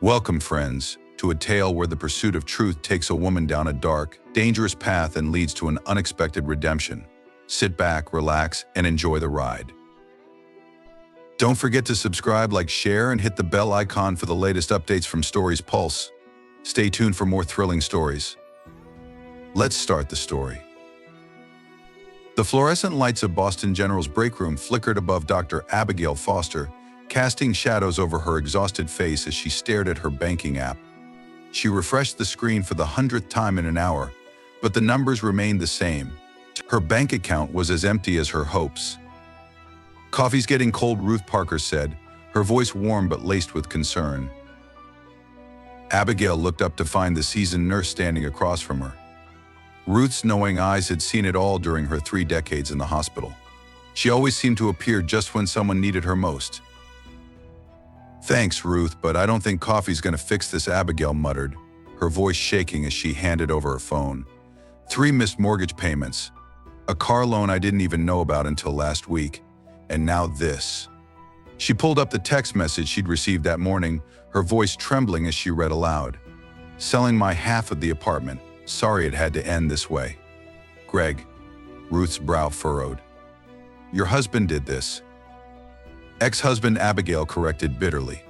Welcome, friends, to a tale where the pursuit of truth takes a woman down a dark, dangerous path and leads to an unexpected redemption. Sit back, relax, and enjoy the ride. Don't forget to subscribe, like, share, and hit the bell icon for the latest updates from Stories Pulse. Stay tuned for more thrilling stories. Let's start the story. The fluorescent lights of Boston General's break room flickered above Dr. Abigail Foster, casting shadows over her exhausted face as she stared at her banking app. She refreshed the screen for the 100th time in an hour, but the numbers remained the same. Her bank account was as empty as her hopes. "Coffee's getting cold," Ruth Parker said, her voice warm but laced with concern. Abigail looked up to find the seasoned nurse standing across from her. Ruth's knowing eyes had seen it all during her 3 decades in the hospital. She always seemed to appear just when someone needed her most. "Thanks, Ruth, but I don't think coffee's going to fix this," Abigail muttered, her voice shaking as she handed over her phone. 3 missed mortgage payments, a car loan I didn't even know about until last week, and now this. She pulled up the text message she'd received that morning, her voice trembling as she read aloud. "Selling my half of the apartment. Sorry it had to end this way. Greg." Ruth's brow furrowed. "Your husband did this." "Ex-husband," Abigail corrected bitterly.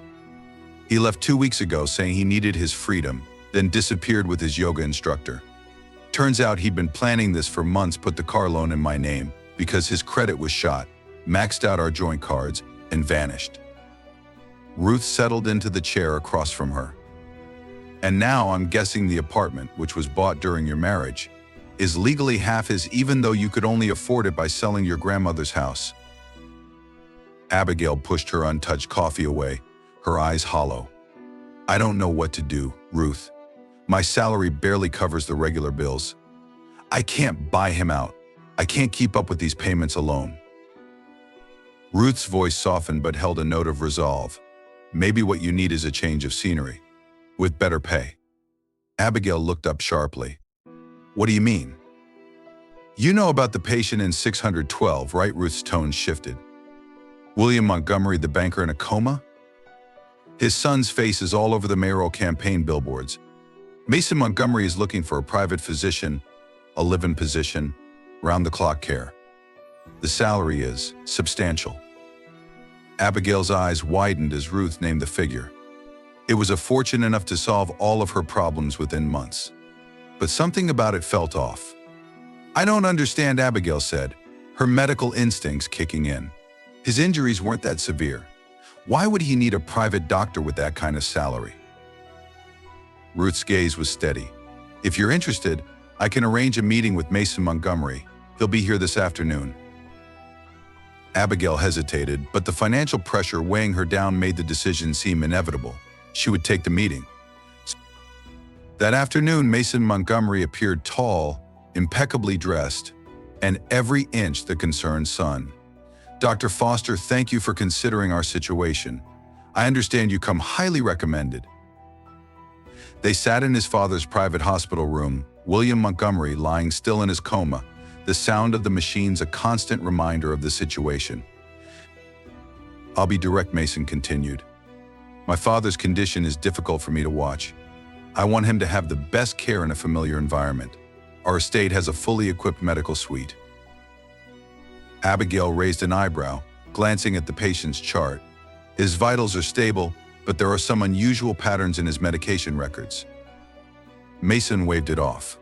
"He left 2 weeks ago saying he needed his freedom, then disappeared with his yoga instructor. Turns out he'd been planning this for months, put the car loan in my name because his credit was shot, maxed out our joint cards, and vanished." Ruth settled into the chair across from her. "And now I'm guessing the apartment, which was bought during your marriage, is legally half his, even though you could only afford it by selling your grandmother's house." Abigail pushed her untouched coffee away, her eyes hollow. "I don't know what to do, Ruth. My salary barely covers the regular bills. I can't buy him out. I can't keep up with these payments alone." Ruth's voice softened but held a note of resolve. "Maybe what you need is a change of scenery, with better pay." Abigail looked up sharply. "What do you mean?" "You know about the patient in 612, right?" Ruth's tone shifted. "William Montgomery, the banker in a coma? His son's face is all over the mayoral campaign billboards. Mason Montgomery is looking for a private physician, a live-in position, round-the-clock care. The salary is substantial." Abigail's eyes widened as Ruth named the figure. It was a fortune enough to solve all of her problems within months. But something about it felt off. "I don't understand," Abigail said, her medical instincts kicking in. "His injuries weren't that severe. Why would he need a private doctor with that kind of salary?" Ruth's gaze was steady. "If you're interested, I can arrange a meeting with Mason Montgomery. He'll be here this afternoon." Abigail hesitated, but the financial pressure weighing her down made the decision seem inevitable. She would take the meeting. That afternoon, Mason Montgomery appeared tall, impeccably dressed, and every inch the concerned son. "Dr. Foster, thank you for considering our situation. I understand you come highly recommended." They sat in his father's private hospital room, William Montgomery lying still in his coma, the sound of the machines a constant reminder of the situation. "I'll be direct," Mason continued. "My father's condition is difficult for me to watch. I want him to have the best care in a familiar environment. Our estate has a fully equipped medical suite." Abigail raised an eyebrow, glancing at the patient's chart. "His vitals are stable, but there are some unusual patterns in his medication records." Mason waved it off.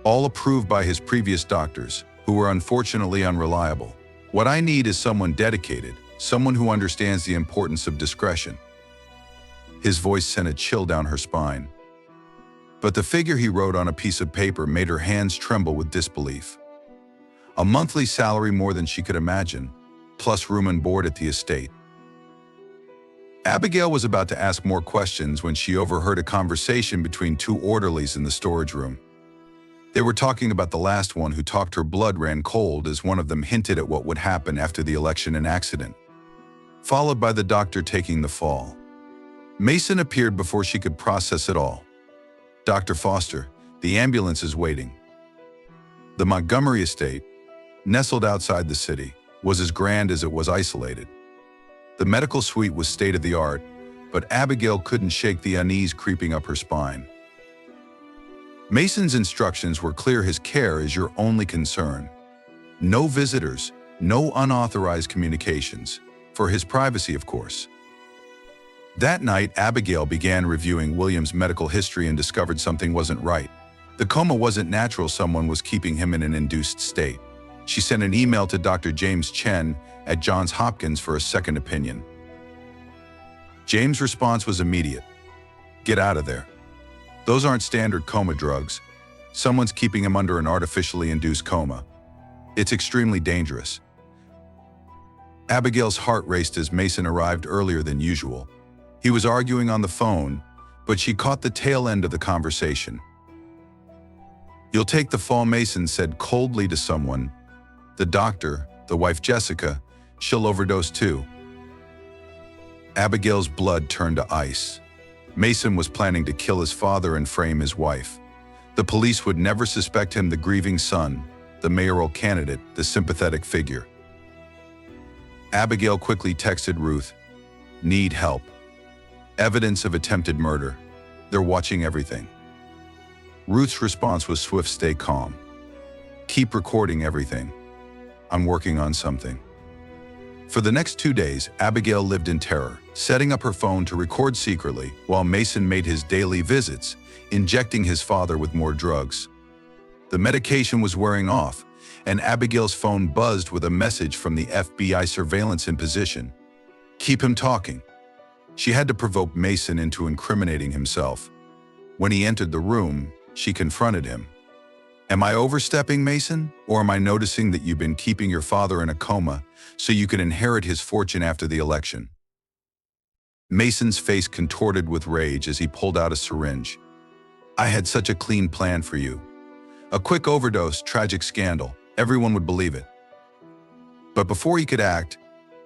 "All approved by his previous doctors, who were unfortunately unreliable. What I need is someone dedicated, someone who understands the importance of discretion." His voice sent a chill down her spine. But the figure he wrote on a piece of paper made her hands tremble with disbelief. A monthly salary more than she could imagine, plus room and board at the estate. Abigail was about to ask more questions when she overheard a conversation between 2 orderlies in the storage room. They were talking about the last one, who talked her blood ran cold as one of them hinted at what would happen after the election and accident, followed by the doctor taking the fall. Mason appeared before she could process it all. "Dr. Foster, the ambulance is waiting." The Montgomery estate, nestled outside the city, was as grand as it was isolated. The medical suite was state-of-the-art, but Abigail couldn't shake the unease creeping up her spine. Mason's instructions were clear: his care is your only concern. No visitors, no unauthorized communications. For his privacy, of course. That night, Abigail began reviewing William's medical history and discovered something wasn't right. The coma wasn't natural, someone was keeping him in an induced state. She sent an email to Dr. James Chen at Johns Hopkins for a second opinion. James' response was immediate. Get out of there. Those aren't standard coma drugs. Someone's keeping him under an artificially induced coma. It's extremely dangerous. Abigail's heart raced as Mason arrived earlier than usual. He was arguing on the phone, but she caught the tail end of the conversation. You'll take the fall, Mason said coldly to someone. The doctor, the wife Jessica, she'll overdose too. Abigail's blood turned to ice. Mason was planning to kill his father and frame his wife. The police would never suspect him, the grieving son, the mayoral candidate, the sympathetic figure. Abigail quickly texted Ruth, "Need help. Evidence of attempted murder. They're watching everything." Ruth's response was swift, "Stay calm. Keep recording everything. I'm working on something." For the next 2 days, Abigail lived in terror, setting up her phone to record secretly while Mason made his daily visits, injecting his father with more drugs. The medication was wearing off, and Abigail's phone buzzed with a message from the FBI surveillance in position. Keep him talking. She had to provoke Mason into incriminating himself. When he entered the room, she confronted him. Am I overstepping, Mason? Or am I noticing that you've been keeping your father in a coma so you could inherit his fortune after the election? Mason's face contorted with rage as he pulled out a syringe. I had such a clean plan for you. A quick overdose, tragic scandal. Everyone would believe it. But before he could act,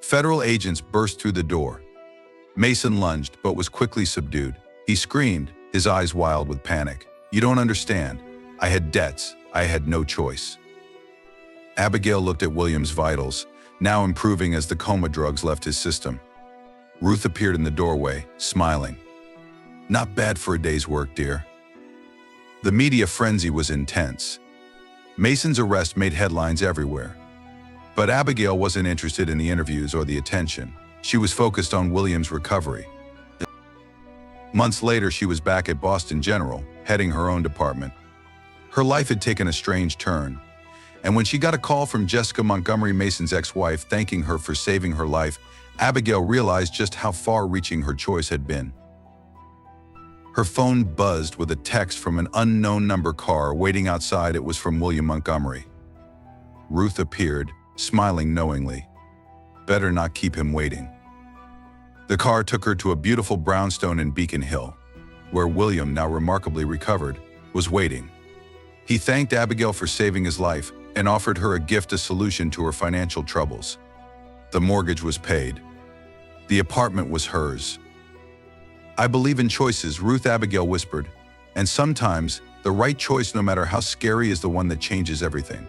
federal agents burst through the door. Mason lunged, but was quickly subdued. He screamed, his eyes wild with panic. You don't understand. I had debts. I had no choice. Abigail looked at William's vitals, now improving as the coma drugs left his system. Ruth appeared in the doorway, smiling. Not bad for a day's work, dear. The media frenzy was intense. Mason's arrest made headlines everywhere. But Abigail wasn't interested in the interviews or the attention. She was focused on William's recovery. Months later, she was back at Boston General, heading her own department. Her life had taken a strange turn, and when she got a call from Jessica Montgomery, Mason's ex-wife, thanking her for saving her life, Abigail realized just how far-reaching her choice had been. Her phone buzzed with a text from an unknown number car waiting outside. It was from William Montgomery. Ruth appeared, smiling knowingly. Better not keep him waiting. The car took her to a beautiful brownstone in Beacon Hill, where William, now remarkably recovered, was waiting. He thanked Abigail for saving his life and offered her a gift, a solution to her financial troubles. The mortgage was paid. The apartment was hers. I believe in choices, Ruth Abigail whispered, and sometimes the right choice, no matter how scary, is the one that changes everything.